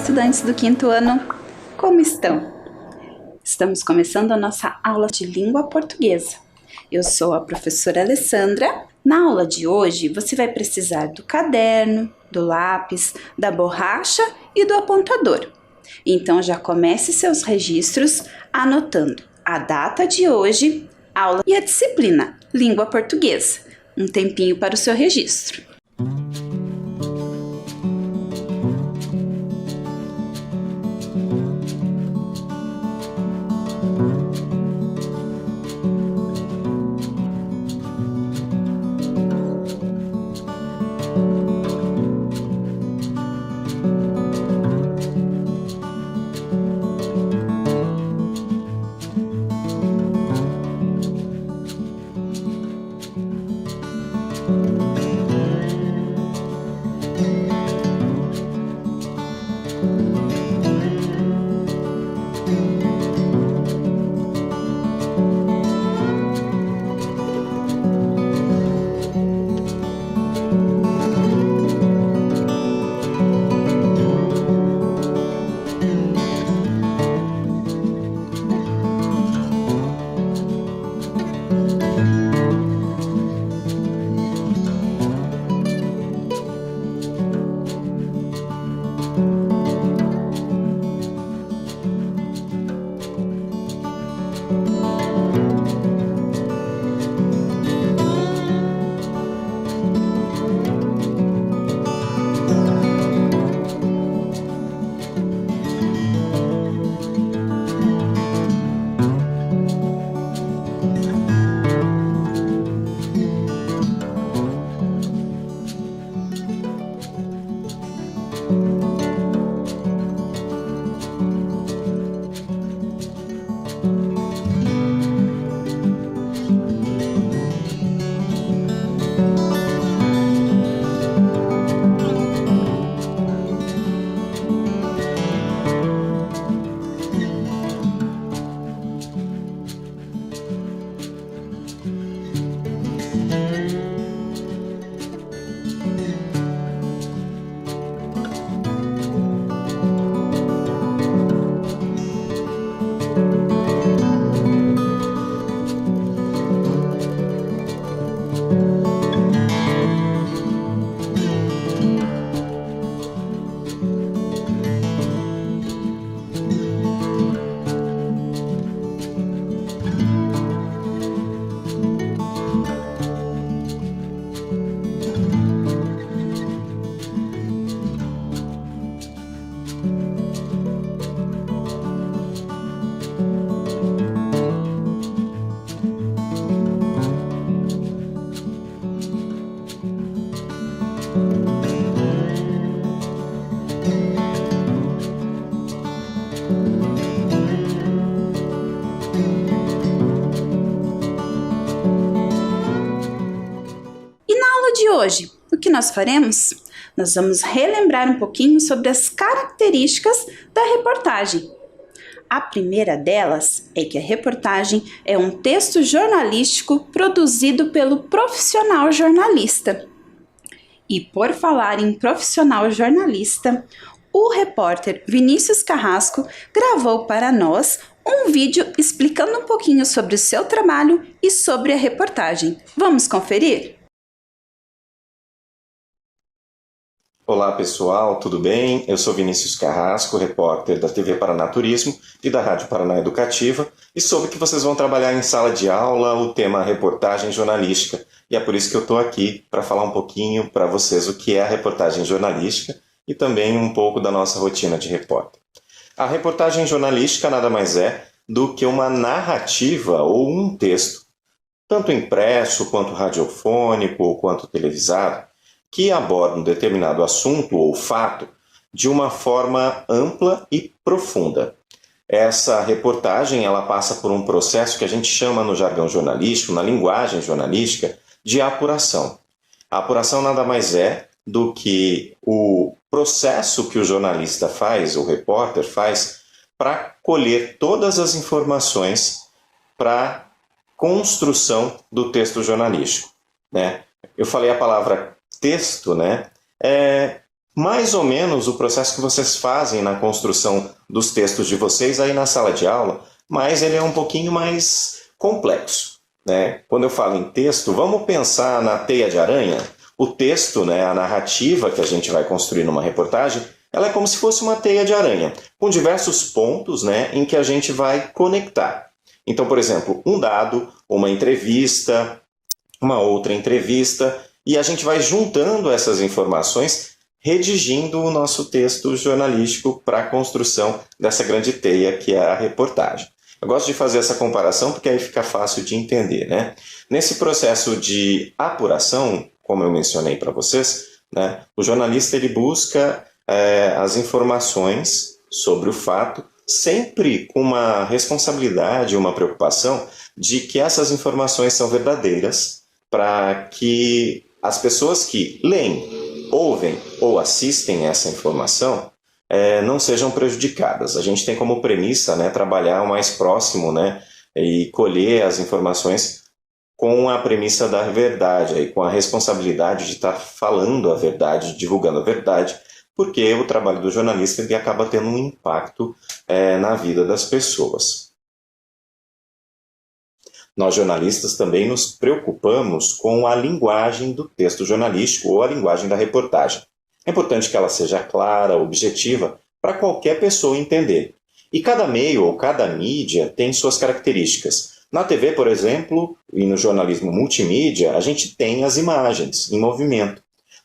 estudantes do quinto ano, como estão? Estamos começando a nossa aula de língua portuguesa. Eu sou a professora Alessandra. Na aula de hoje, você vai precisar do caderno, do lápis, da borracha e do apontador. Então, já comece seus registros anotando a data de hoje, aula e a disciplina, língua portuguesa. Um tempinho para o seu registro. De hoje, o que nós faremos? Nós vamos relembrar um pouquinho sobre as características da reportagem. A primeira delas é que a reportagem é um texto jornalístico produzido pelo profissional jornalista. E por falar em profissional jornalista, o repórter Vinícius Carrasco gravou para nós um vídeo explicando um pouquinho sobre o seu trabalho e sobre a reportagem. Vamos conferir? Olá pessoal, tudo bem? Eu sou Vinícius Carrasco, repórter da TV Paraná Turismo e da Rádio Paraná Educativa, e soube que vocês vão trabalhar em sala de aula o tema reportagem jornalística, e é por isso que eu estou aqui para falar um pouquinho para vocês o que é a reportagem jornalística e também um pouco da nossa rotina de repórter. A reportagem jornalística nada mais é do que uma narrativa ou um texto, tanto impresso quanto radiofônico ou quanto televisado, que aborda um determinado assunto ou fato de uma forma ampla e profunda. Essa reportagem ela passa por um processo que a gente chama no jargão jornalístico, na linguagem jornalística, de apuração. A apuração nada mais é do que o processo que o jornalista faz, o repórter faz, para colher todas as informações para construção do texto jornalístico, né? Eu falei a palavra texto, né? mais ou menos o processo que vocês fazem na construção dos textos de vocês aí na sala de aula, mas ele é um pouquinho mais complexo, né? Quando eu falo em texto, vamos pensar na teia de aranha. O texto, né, a narrativa que a gente vai construir numa reportagem, ela é como se fosse uma teia de aranha, com diversos pontos, né, em que a gente vai conectar. Então, por exemplo, um dado, uma entrevista, uma outra entrevista, e a gente vai juntando essas informações, redigindo o nosso texto jornalístico para a construção dessa grande teia que é a reportagem. Eu gosto de fazer essa comparação porque aí fica fácil de entender, né? Nesse processo de apuração, como eu mencionei para vocês, né, o jornalista ele busca as informações sobre o fato, sempre com uma responsabilidade, uma preocupação de que essas informações são verdadeiras, para que as pessoas que leem, ouvem ou assistem essa informação não sejam prejudicadas. A gente tem como premissa, né, trabalhar o mais próximo, né, e colher as informações com a premissa da verdade, aí, com a responsabilidade de estar falando a verdade, divulgando a verdade, porque o trabalho do jornalista ele acaba tendo um impacto na vida das pessoas. Nós jornalistas também nos preocupamos com a linguagem do texto jornalístico ou a linguagem da reportagem. É importante que ela seja clara, objetiva, para qualquer pessoa entender. E cada meio ou cada mídia tem suas características. Na TV, por exemplo, e no jornalismo multimídia, a gente tem as imagens em movimento.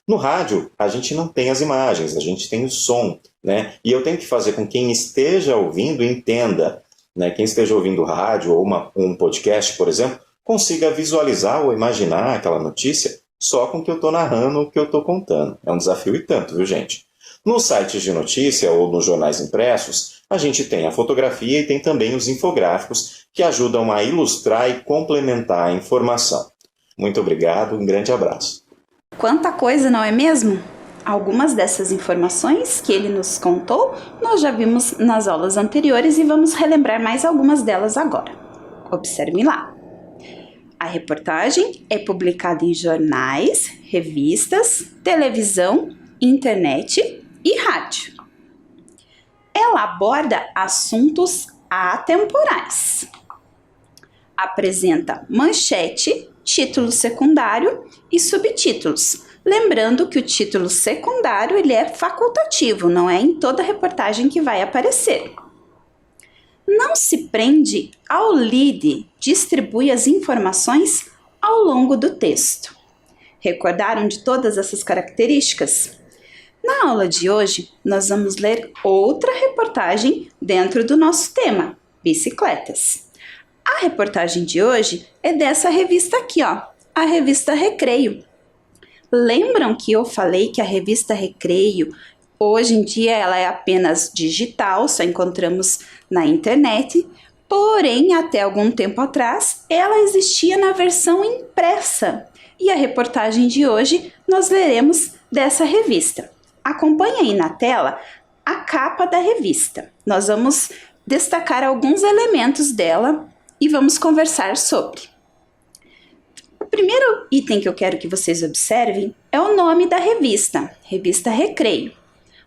No rádio, a gente não tem as imagens, a gente tem o som, né? E eu tenho que fazer com que quem esteja ouvindo entenda, né? Quem esteja ouvindo rádio ou um podcast, por exemplo, consiga visualizar ou imaginar aquela notícia só com o que eu estou narrando ou o que eu estou contando. É um desafio e tanto, viu, gente? Nos sites de notícia ou nos jornais impressos, a gente tem a fotografia e tem também os infográficos que ajudam a ilustrar e complementar a informação. Muito obrigado, um grande abraço. Quanta coisa, não é mesmo? Algumas dessas informações que ele nos contou, nós já vimos nas aulas anteriores e vamos relembrar mais algumas delas agora. Observe lá. A reportagem é publicada em jornais, revistas, televisão, internet e rádio. Ela aborda assuntos atemporais. Apresenta manchete, título secundário e subtítulos. Lembrando que o título secundário ele é facultativo, não é em toda reportagem que vai aparecer. Não se prende ao lead, distribui as informações ao longo do texto. Recordaram de todas essas características? Na aula de hoje, nós vamos ler outra reportagem dentro do nosso tema, bicicletas. A reportagem de hoje é dessa revista aqui, ó, a revista Recreio. Lembram que eu falei que a revista Recreio, hoje em dia ela é apenas digital, só encontramos na internet, porém até algum tempo atrás ela existia na versão impressa. E a reportagem de hoje nós leremos dessa revista. Acompanhe aí na tela a capa da revista. Nós vamos destacar alguns elementos dela e vamos conversar sobre. O primeiro item que eu quero que vocês observem é o nome da revista, Revista Recreio,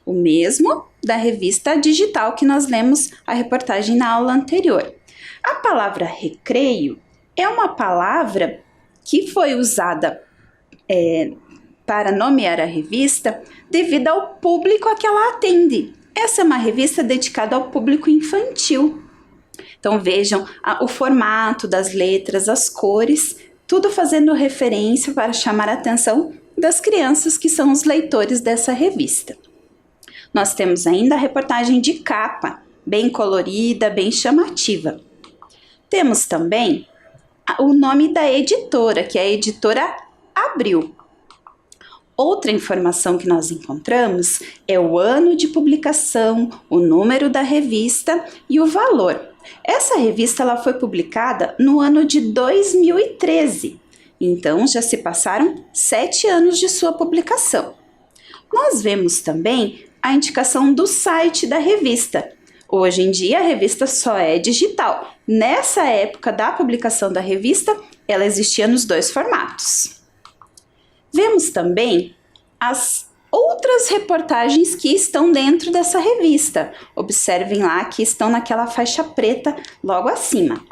o mesmo da revista digital que nós lemos a reportagem na aula anterior. A palavra recreio é uma palavra que foi usada para nomear a revista devido ao público a que ela atende. Essa é uma revista dedicada ao público infantil. Então vejam o formato das letras, as cores, tudo fazendo referência para chamar a atenção das crianças que são os leitores dessa revista. Nós temos ainda a reportagem de capa, bem colorida, bem chamativa. Temos também o nome da editora, que é a editora Abril. Outra informação que nós encontramos é o ano de publicação, o número da revista e o valor. Essa revista ela foi publicada no ano de 2013, então já se passaram 7 anos de sua publicação. Nós vemos também a indicação do site da revista. Hoje em dia a revista só é digital. Nessa época da publicação da revista, ela existia nos 2 formatos. Vemos também as outras reportagens que estão dentro dessa revista. Observem lá que estão naquela faixa preta logo acima.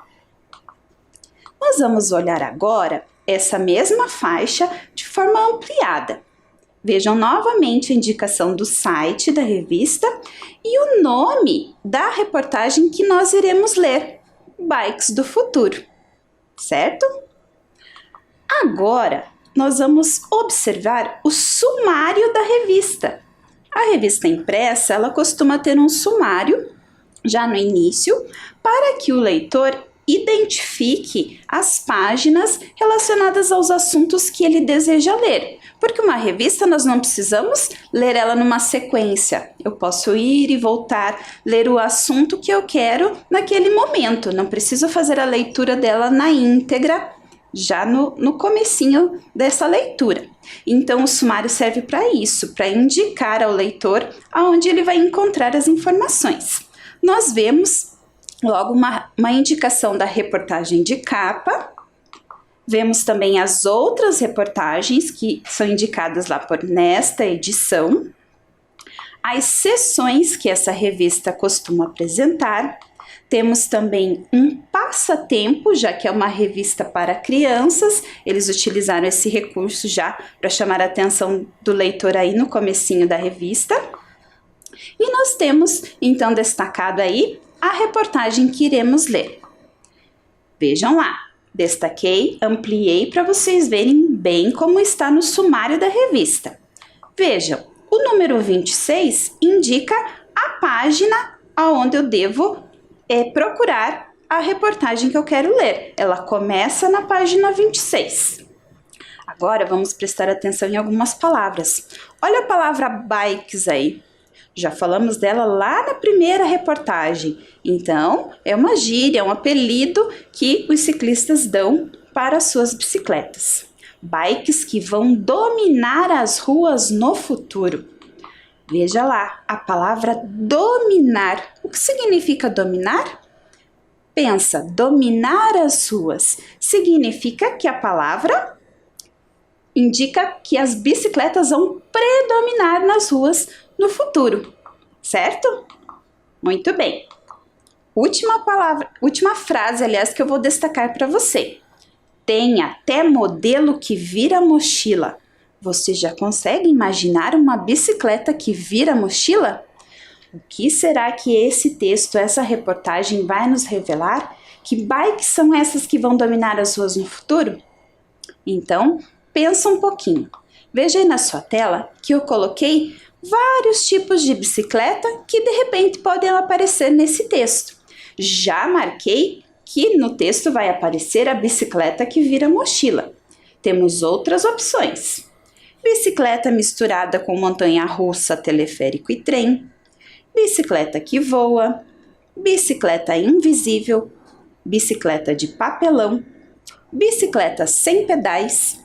Nós vamos olhar agora essa mesma faixa de forma ampliada. Vejam novamente a indicação do site da revista e o nome da reportagem que nós iremos ler, Bikes do Futuro, certo? Agora, nós vamos observar o sumário da revista. A revista impressa, ela costuma ter um sumário já no início, para que o leitor identifique as páginas relacionadas aos assuntos que ele deseja ler. Porque uma revista nós não precisamos ler ela numa sequência. Eu posso ir e voltar, ler o assunto que eu quero naquele momento. Não preciso fazer a leitura dela na íntegra, já no comecinho dessa leitura. Então, o sumário serve para isso, para indicar ao leitor aonde ele vai encontrar as informações. Nós vemos logo uma indicação da reportagem de capa. Vemos também as outras reportagens que são indicadas lá por nesta edição. As seções que essa revista costuma apresentar. Temos também um passatempo, já que é uma revista para crianças. Eles utilizaram esse recurso já para chamar a atenção do leitor aí no comecinho da revista. E nós temos, então, destacado aí a reportagem que iremos ler. Vejam lá, destaquei, ampliei para vocês verem bem como está no sumário da revista. Vejam, o número 26 indica a página aonde eu devo procurar a reportagem que eu quero ler. Ela começa na página 26. Agora vamos prestar atenção em algumas palavras. Olha a palavra bikes aí. Já falamos dela lá na primeira reportagem. Então, é uma gíria, é um apelido que os ciclistas dão para as suas bicicletas. Bikes que vão dominar as ruas no futuro. Veja lá, a palavra dominar. O que significa dominar? Pensa, dominar as ruas. Significa que a palavra indica que as bicicletas vão predominar nas ruas no futuro, certo? Muito bem. Última frase, aliás, que eu vou destacar para você. Tem até modelo que vira mochila. Você já consegue imaginar uma bicicleta que vira mochila? O que será que esse texto, essa reportagem vai nos revelar? Que bikes são essas que vão dominar as ruas no futuro? Então, pensa um pouquinho. Veja aí na sua tela que eu coloquei vários tipos de bicicleta que de repente podem aparecer nesse texto. Já marquei que no texto vai aparecer a bicicleta que vira mochila. Temos outras opções. Bicicleta misturada com montanha-russa, teleférico e trem. Bicicleta que voa. Bicicleta invisível. Bicicleta de papelão. Bicicleta sem pedais.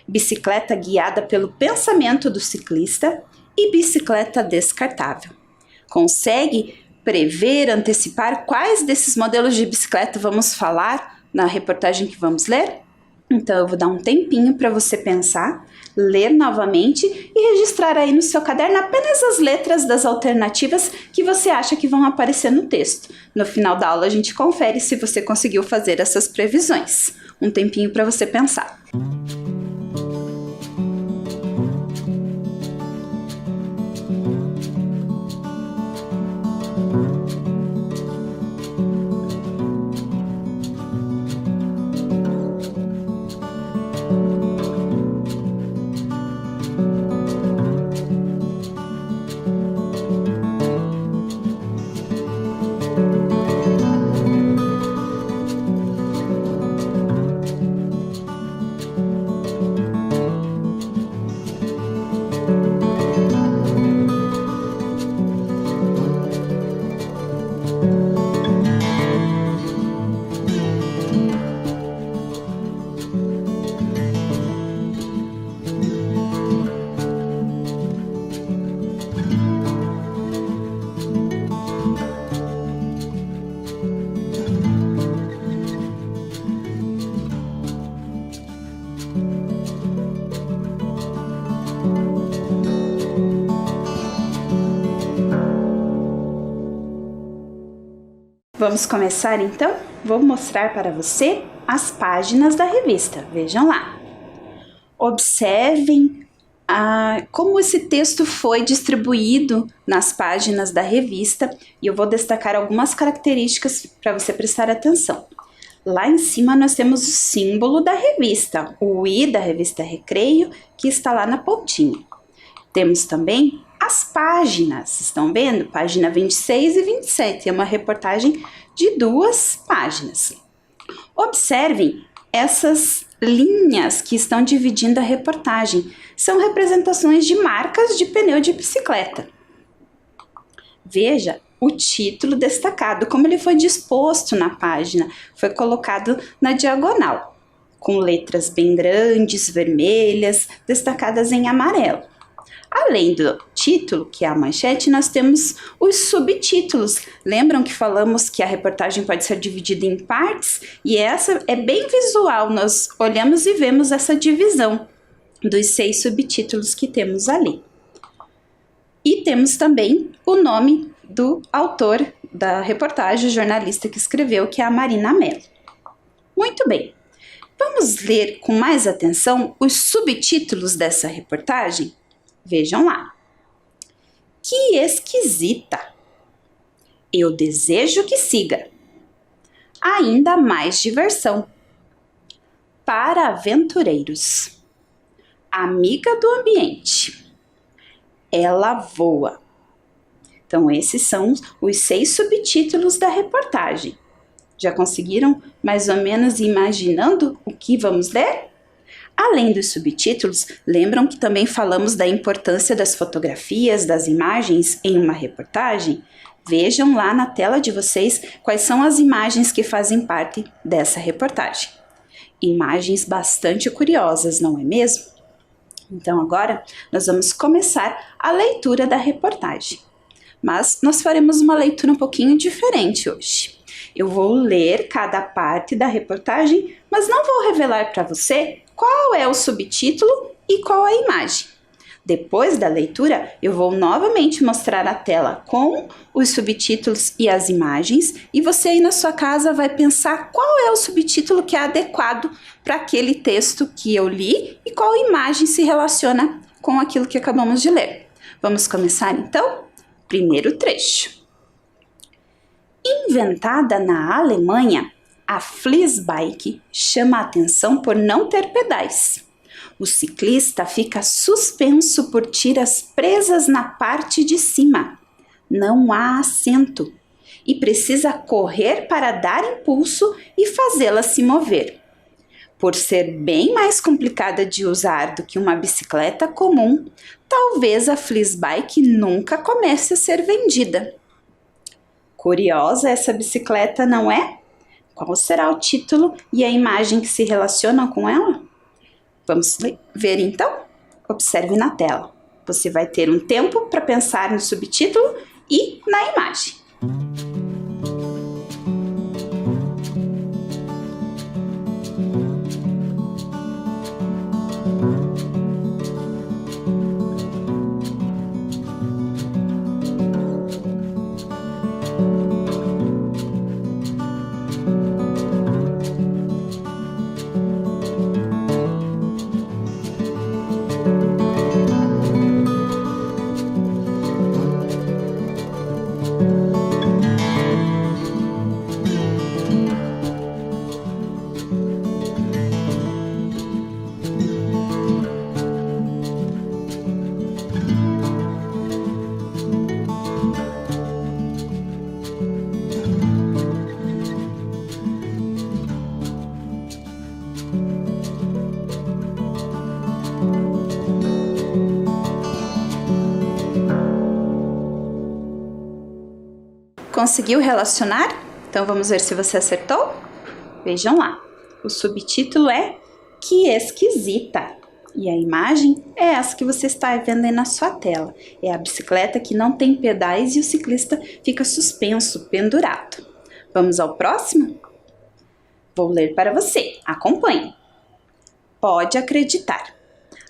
Bicicleta guiada pelo pensamento do ciclista. E bicicleta descartável. Consegue prever, antecipar quais desses modelos de bicicleta vamos falar na reportagem que vamos ler? Então, eu vou dar um tempinho para você pensar, ler novamente e registrar aí no seu caderno apenas as letras das alternativas que você acha que vão aparecer no texto. No final da aula, a gente confere se você conseguiu fazer essas previsões. Um tempinho para você pensar. Vamos começar então? Vou mostrar para você as páginas da revista. Vejam lá. Observem como esse texto foi distribuído nas páginas da revista e eu vou destacar algumas características para você prestar atenção. Lá em cima nós temos o símbolo da revista, o I da revista Recreio, que está lá na pontinha. Temos também as páginas, estão vendo? Página 26 e 27, é uma reportagem de 2 páginas. Observem essas linhas que estão dividindo a reportagem, são representações de marcas de pneu de bicicleta. Veja o título destacado, como ele foi disposto na página, foi colocado na diagonal, com letras bem grandes, vermelhas, destacadas em amarelo. Além do título, que é a manchete, nós temos os subtítulos. Lembram que falamos que a reportagem pode ser dividida em partes? E essa é bem visual, nós olhamos e vemos essa divisão dos 6 subtítulos que temos ali. E temos também o nome do autor da reportagem, o jornalista que escreveu, que é a Marina Mello. Muito bem, vamos ler com mais atenção os subtítulos dessa reportagem? Vejam lá. Que esquisita! Eu desejo que siga. Ainda mais diversão. Para aventureiros. Amiga do ambiente. Ela voa. Então, esses são os 6 subtítulos da reportagem. Já conseguiram mais ou menos imaginando o que vamos ler? Além dos subtítulos, lembram que também falamos da importância das fotografias, das imagens em uma reportagem? Vejam lá na tela de vocês quais são as imagens que fazem parte dessa reportagem. Imagens bastante curiosas, não é mesmo? Então agora nós vamos começar a leitura da reportagem. Mas nós faremos uma leitura um pouquinho diferente hoje. Eu vou ler cada parte da reportagem, mas não vou revelar para você qual é o subtítulo e qual a imagem. Depois da leitura, eu vou novamente mostrar a tela com os subtítulos e as imagens e você aí na sua casa vai pensar qual é o subtítulo que é adequado para aquele texto que eu li e qual imagem se relaciona com aquilo que acabamos de ler. Vamos começar então? Primeiro trecho. Inventada na Alemanha, a Flissbike chama a atenção por não ter pedais. O ciclista fica suspenso por tiras presas na parte de cima. Não há assento e precisa correr para dar impulso e fazê-la se mover. Por ser bem mais complicada de usar do que uma bicicleta comum, talvez a Flissbike nunca comece a ser vendida. Curiosa essa bicicleta, não é? Qual será o título e a imagem que se relacionam com ela? Vamos ver então? Observe na tela. Você vai ter um tempo para pensar no subtítulo e na imagem. Conseguiu relacionar? Então vamos ver se você acertou? Vejam lá. O subtítulo é Que esquisita! E a imagem é essa que você está vendo aí na sua tela. É a bicicleta que não tem pedais e o ciclista fica suspenso, pendurado. Vamos ao próximo? Vou ler para você. Acompanhe. Pode acreditar.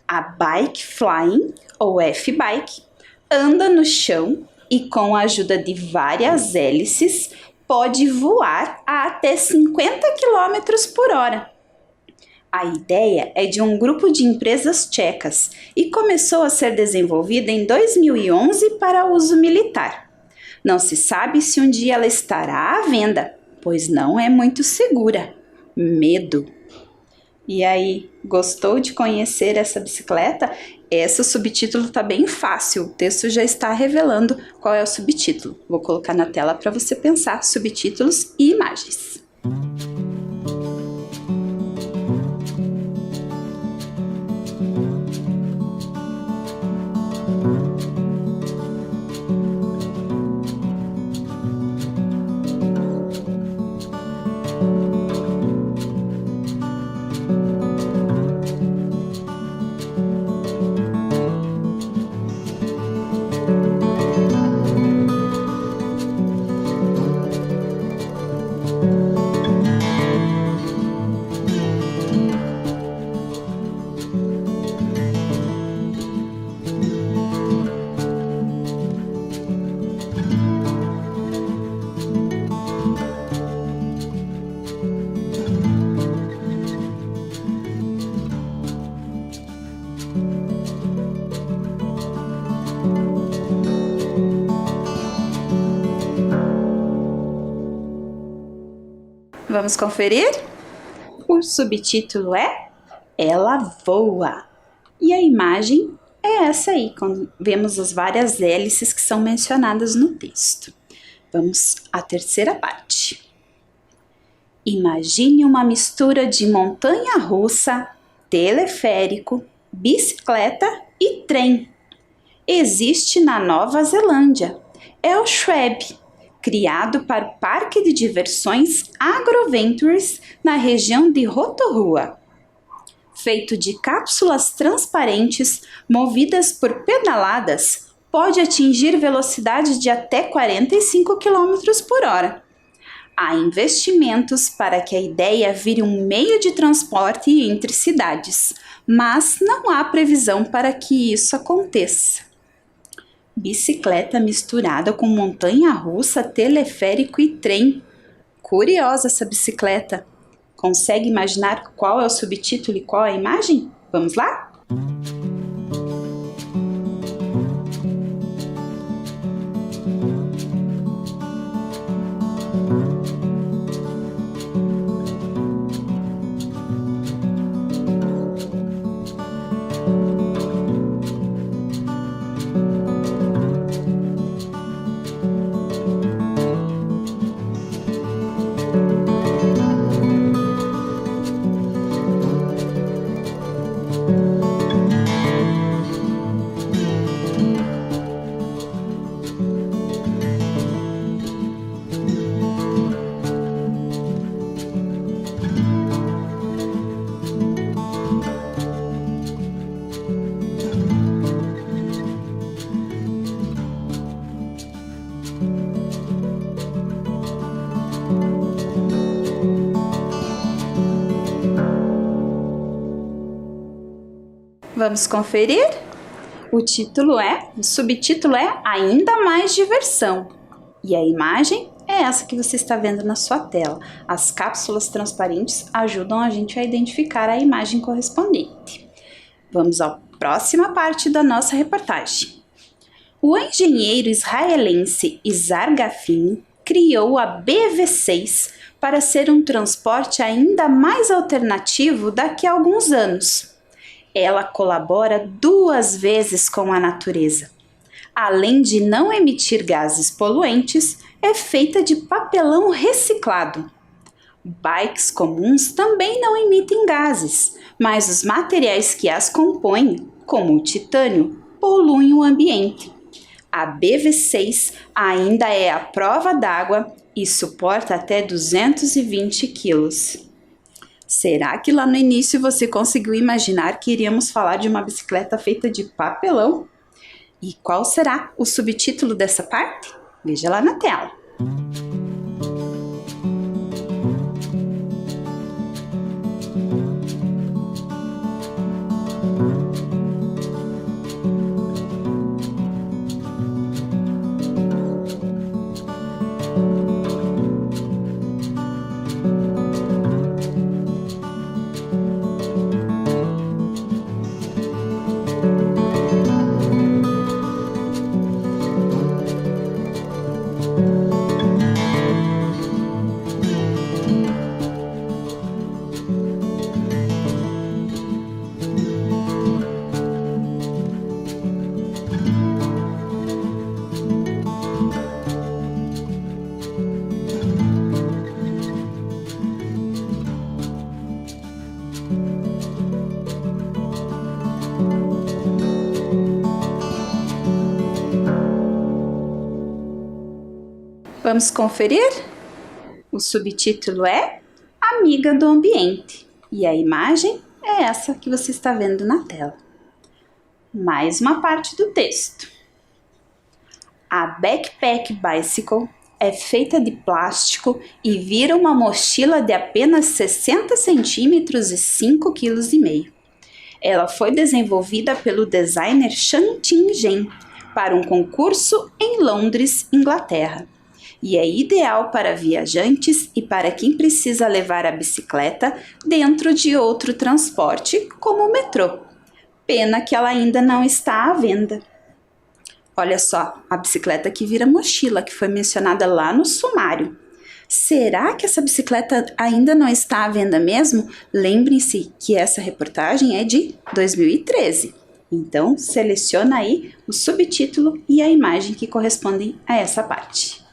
A Bike Flying, ou F-Bike, anda no chão e com a ajuda de várias hélices, pode voar a até 50 km por hora. A ideia é de um grupo de empresas tchecas e começou a ser desenvolvida em 2011 para uso militar. Não se sabe se um dia ela estará à venda, pois não é muito segura. Medo! E aí, gostou de conhecer essa bicicleta? Esse subtítulo está bem fácil, o texto já está revelando qual é o subtítulo. Vou colocar na tela para você pensar subtítulos e imagens. Vamos conferir? O subtítulo é Ela Voa. E a imagem é essa aí, quando vemos as várias hélices que são mencionadas no texto. Vamos à terceira parte. Imagine uma mistura de montanha-russa, teleférico, bicicleta e trem. Existe na Nova Zelândia. É o Shweb, criado para o Parque de Diversões AgroVentures na região de Rotorua. Feito de cápsulas transparentes movidas por pedaladas, pode atingir velocidade de até 45 km por hora. Há investimentos para que a ideia vire um meio de transporte entre cidades, mas não há previsão para que isso aconteça. Bicicleta misturada com montanha-russa, teleférico e trem. Curiosa essa bicicleta. Consegue imaginar qual é o subtítulo e qual é a imagem? Vamos lá? Vamos conferir? O subtítulo é Ainda Mais Diversão. E a imagem é essa que você está vendo na sua tela. As cápsulas transparentes ajudam a gente a identificar a imagem correspondente. Vamos à próxima parte da nossa reportagem. O engenheiro israelense Izar Gafin criou a BV6 para ser um transporte ainda mais alternativo daqui a alguns anos. Ela colabora 2 vezes com a natureza. Além de não emitir gases poluentes, é feita de papelão reciclado. Bikes comuns também não emitem gases, mas os materiais que as compõem, como o titânio, poluem o ambiente. A BV6 ainda é à prova d'água e suporta até 220 quilos. Será que lá no início você conseguiu imaginar que iríamos falar de uma bicicleta feita de papelão? E qual será o subtítulo dessa parte? Veja lá na tela. Vamos conferir? O subtítulo é Amiga do Ambiente e a imagem é essa que você está vendo na tela. Mais uma parte do texto. A Backpack Bicycle é feita de plástico e vira uma mochila de apenas 60 centímetros e 5,5 kg. Ela foi desenvolvida pelo designer Shan Ting-jen para um concurso em Londres, Inglaterra, e é ideal para viajantes e para quem precisa levar a bicicleta dentro de outro transporte, como o metrô. Pena que ela ainda não está à venda. Olha só, a bicicleta que vira mochila, que foi mencionada lá no sumário. Será que essa bicicleta ainda não está à venda mesmo? Lembrem-se que essa reportagem é de 2013. Então, seleciona aí o subtítulo e a imagem que correspondem a essa parte.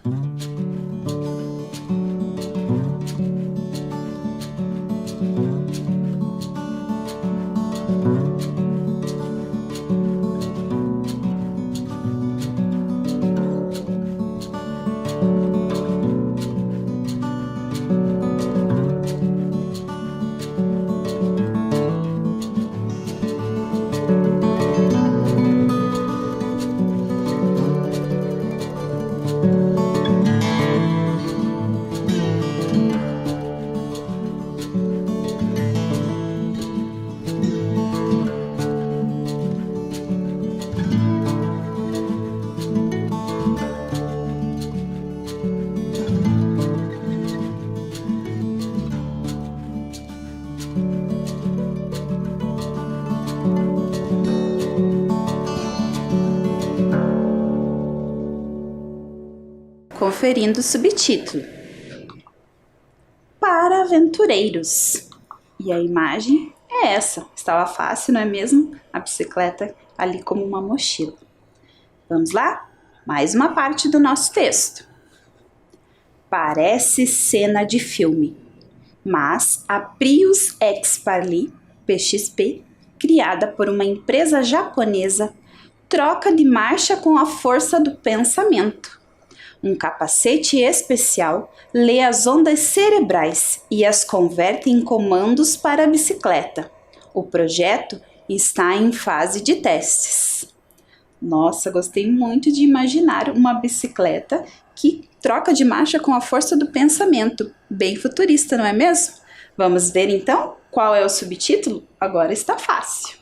Conferindo o subtítulo. Para aventureiros. E a imagem é essa. Estava fácil, não é mesmo? A bicicleta ali como uma mochila. Vamos lá? Mais uma parte do nosso texto. Parece cena de filme, mas a Prius X Parly PXP, criada por uma empresa japonesa, troca de marcha com a força do pensamento. Um capacete especial lê as ondas cerebrais e as converte em comandos para a bicicleta. O projeto está em fase de testes. Nossa, gostei muito de imaginar uma bicicleta que troca de marcha com a força do pensamento. Bem futurista, não é mesmo? Vamos ver então qual é o subtítulo? Agora está fácil.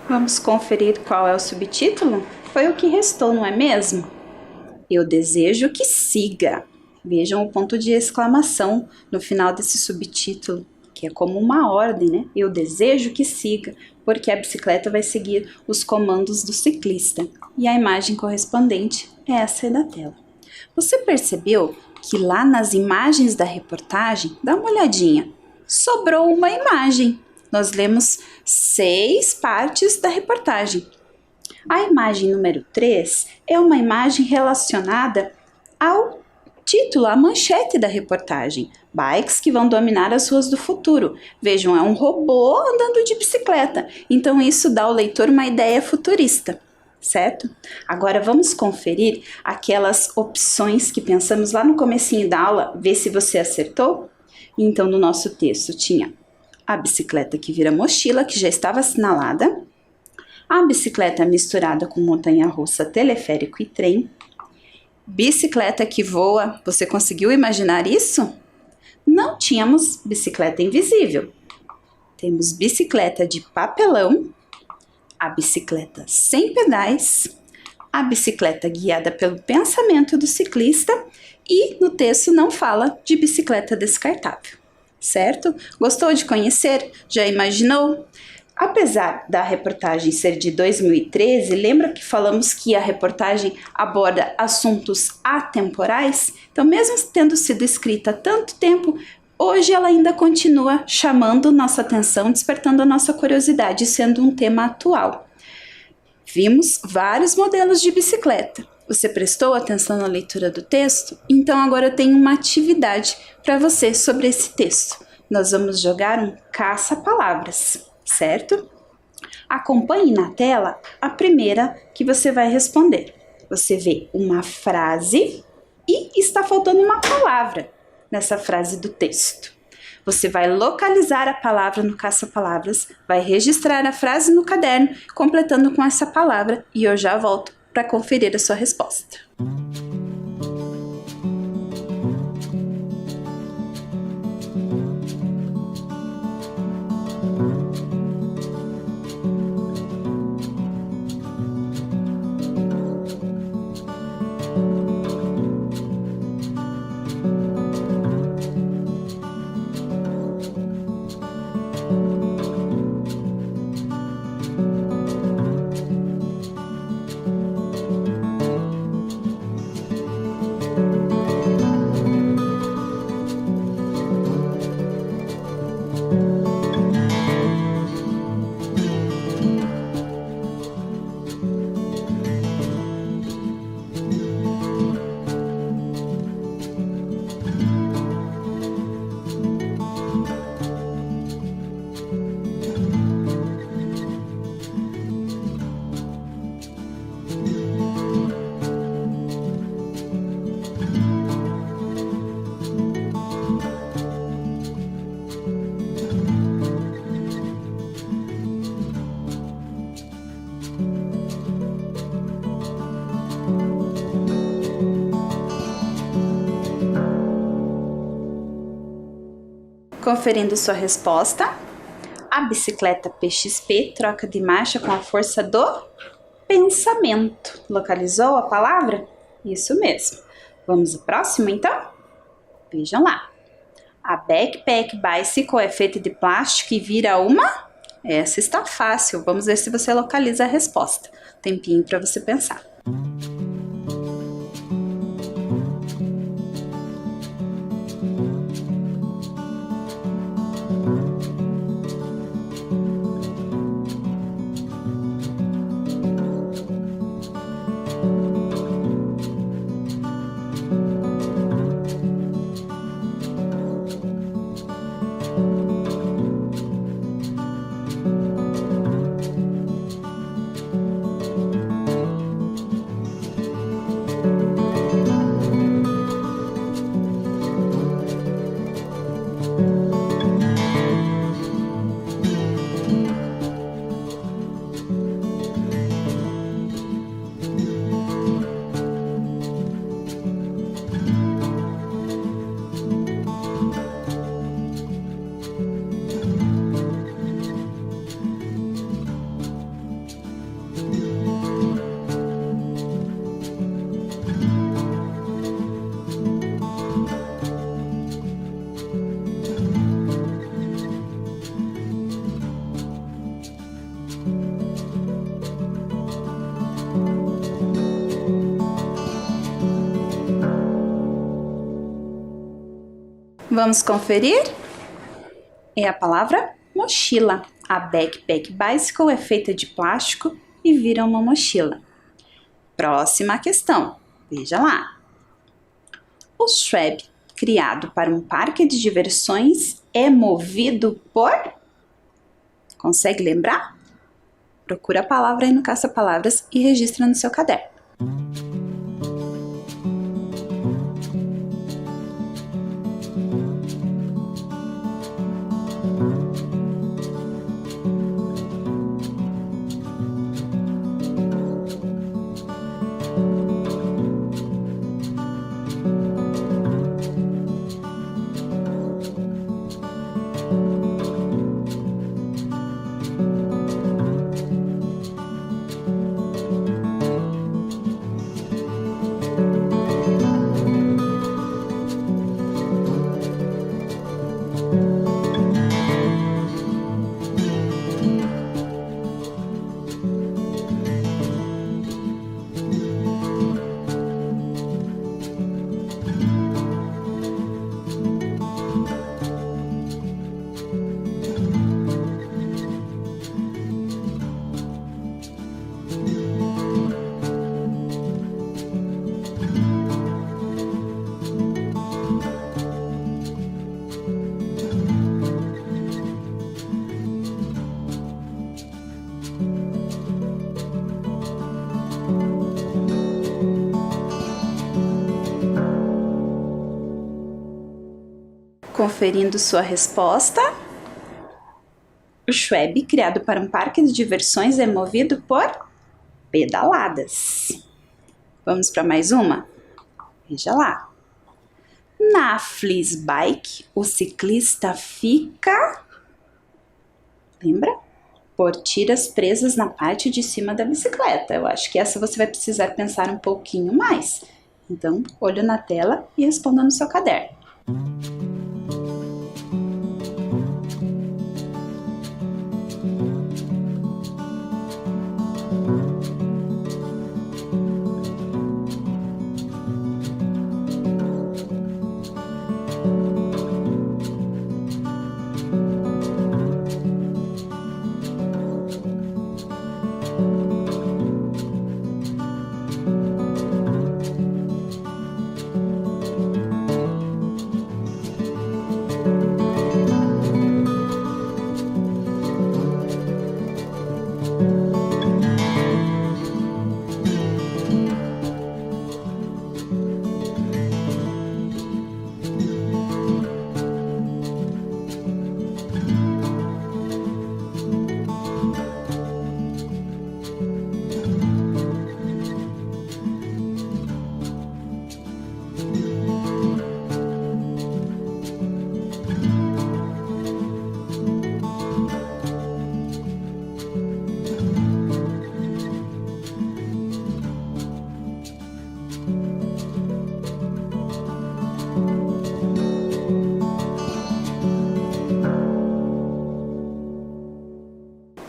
Vamos conferir qual é o subtítulo? Foi o que restou, não é mesmo? Eu desejo que siga. Vejam o ponto de exclamação no final desse subtítulo, que é como uma ordem, né? Eu desejo que siga, porque a bicicleta vai seguir os comandos do ciclista. E a imagem correspondente é essa aí da tela. Você percebeu que lá nas imagens da reportagem, dá uma olhadinha, sobrou uma imagem. Nós lemos 6 partes da reportagem. A imagem número 3 é uma imagem relacionada ao título, à manchete da reportagem. Bikes que vão dominar as ruas do futuro. Vejam, é um robô andando de bicicleta. Então isso dá ao leitor uma ideia futurista, certo? Agora vamos conferir aquelas opções que pensamos lá no comecinho da aula, ver se você acertou. Então no nosso texto tinha a bicicleta que vira mochila, que já estava assinalada, a bicicleta misturada com montanha-russa, teleférico e trem, Bicicleta que voa, você conseguiu imaginar isso? Não tínhamos bicicleta invisível. Temos bicicleta de papelão, a bicicleta sem pedais, a bicicleta guiada pelo pensamento do ciclista e no texto não fala de bicicleta descartável, certo? Gostou de conhecer? Já imaginou? Apesar da reportagem ser de 2013, lembra que falamos que a reportagem aborda assuntos atemporais? Então, mesmo tendo sido escrita há tanto tempo, hoje ela ainda continua chamando nossa atenção, despertando a nossa curiosidade, sendo um tema atual. Vimos vários modelos de bicicleta. Você prestou atenção na leitura do texto? Então agora eu tenho uma atividade para você sobre esse texto. Nós vamos jogar um caça-palavras, certo? Acompanhe na tela a primeira que você vai responder. Você vê uma frase e está faltando uma palavra nessa frase do texto. Você vai localizar a palavra no caça-palavras, vai registrar a frase no caderno, completando com essa palavra, e eu já volto para conferir a sua resposta. Conferindo sua resposta, a bicicleta PXP troca de marcha com a força do pensamento. Localizou a palavra? Isso mesmo. Vamos ao próximo, então? Vejam lá. A Backpack Bicycle é feita de plástico e vira uma? Essa está fácil. Vamos ver se você localiza a resposta. Tempinho para você pensar. Vamos conferir? É a palavra mochila. A Backpack Bicycle é feita de plástico e vira uma mochila. Próxima questão. Veja lá. O Shrek, criado para um parque de diversões, é movido por... Consegue lembrar? Procura a palavra aí no caça-palavras e registra no seu caderno. conferindo sua resposta. O Schweb, criado para um parque de diversões, é movido por pedaladas. Vamos para mais uma? Veja lá. Na Flizbike, o ciclista fica... Lembra? Por tiras presas na parte de cima da bicicleta. Eu acho que essa você vai precisar pensar um pouquinho mais. Então, olho na tela e responda no seu caderno.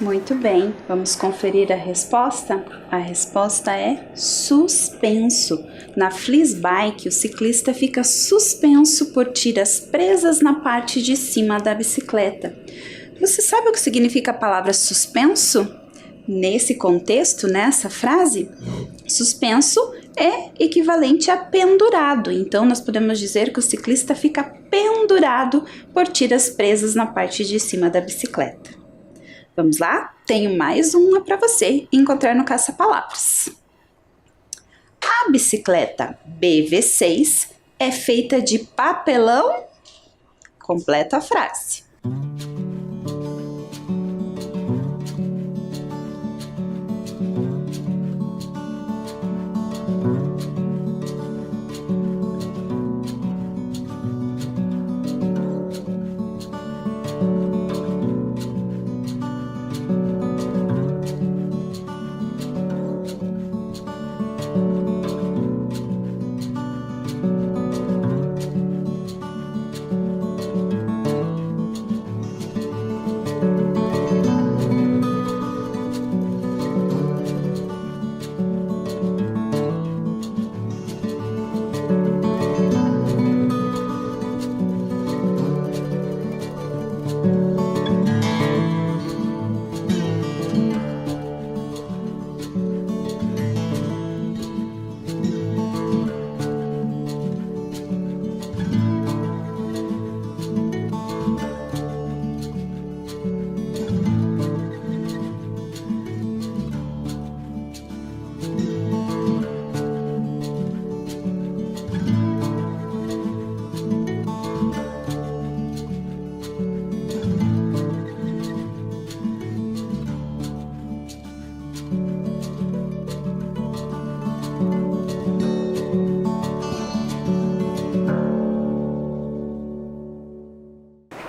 Muito bem, vamos conferir a resposta? A resposta é suspenso. Na Flizbike, o ciclista fica suspenso por tiras presas na parte de cima da bicicleta. Você sabe o que significa a palavra suspenso? Nesse contexto, nessa frase, suspenso é equivalente a pendurado. Então, nós podemos dizer que o ciclista fica pendurado por tiras presas na parte de cima da bicicleta. Vamos lá? Tenho mais uma para você encontrar no caça-palavras. A bicicleta BV6 é feita de papelão? Completa a frase.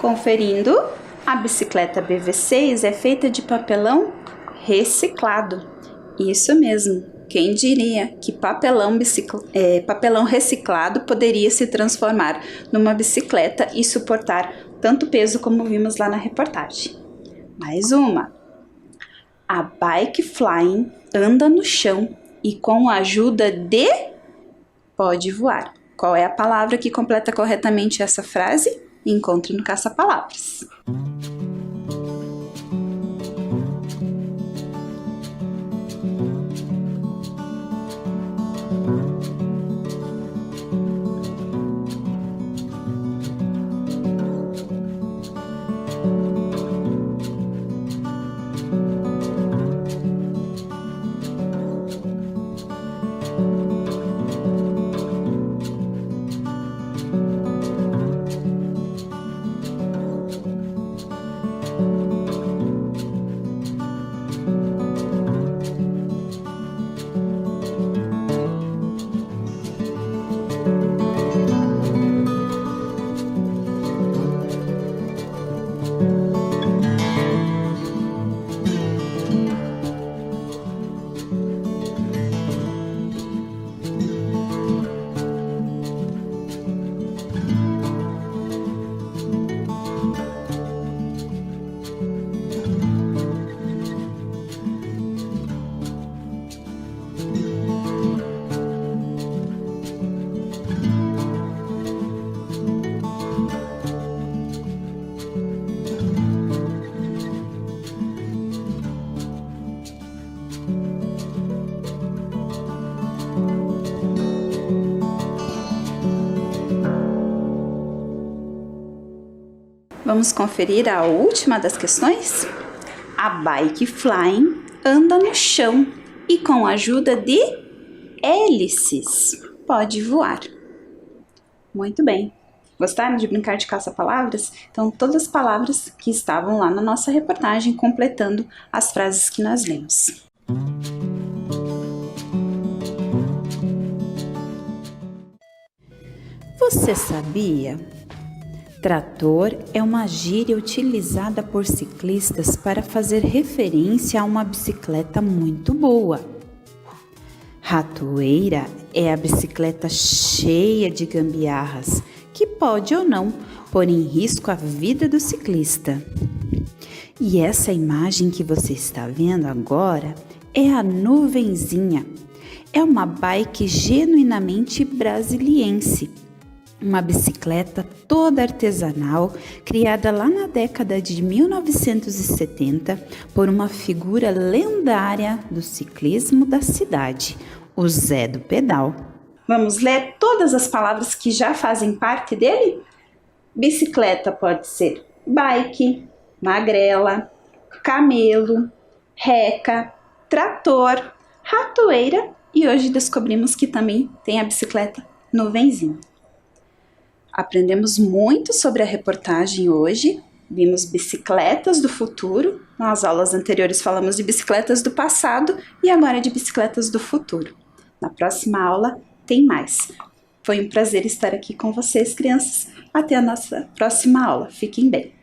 Conferindo, a bicicleta BV6 é feita de papelão reciclado. Isso mesmo, quem diria que papelão reciclado poderia se transformar numa bicicleta e suportar tanto peso como vimos lá na reportagem. Mais uma. A bike flying anda no chão e com a ajuda de pode voar. Qual é a palavra que completa corretamente essa frase? Encontre no caça-palavras. vamos conferir a última das questões? A bike flying anda no chão e com a ajuda de hélices pode voar. Muito bem. Gostaram de brincar de caça-palavras? Então, todas as palavras que estavam lá na nossa reportagem, completando as frases que nós lemos. Você sabia? Trator é uma gíria utilizada por ciclistas para fazer referência a uma bicicleta muito boa. Ratoeira é a bicicleta cheia de gambiarras, que pode ou não pôr em risco a vida do ciclista. E essa imagem que você está vendo agora é a Nuvenzinha. É uma bike genuinamente brasiliense. Uma bicicleta toda artesanal, criada lá na década de 1970 por uma figura lendária do ciclismo da cidade, o Zé do Pedal. Vamos ler todas as palavras que já fazem parte dele? Bicicleta pode ser bike, magrela, camelo, reca, trator, ratoeira e hoje descobrimos que também tem a bicicleta Nuvenzinha. Aprendemos muito sobre a reportagem hoje, vimos bicicletas do futuro, nas aulas anteriores falamos de bicicletas do passado e agora de bicicletas do futuro. Na próxima aula tem mais. Foi um prazer estar aqui com vocês, crianças. Até a nossa próxima aula. Fiquem bem.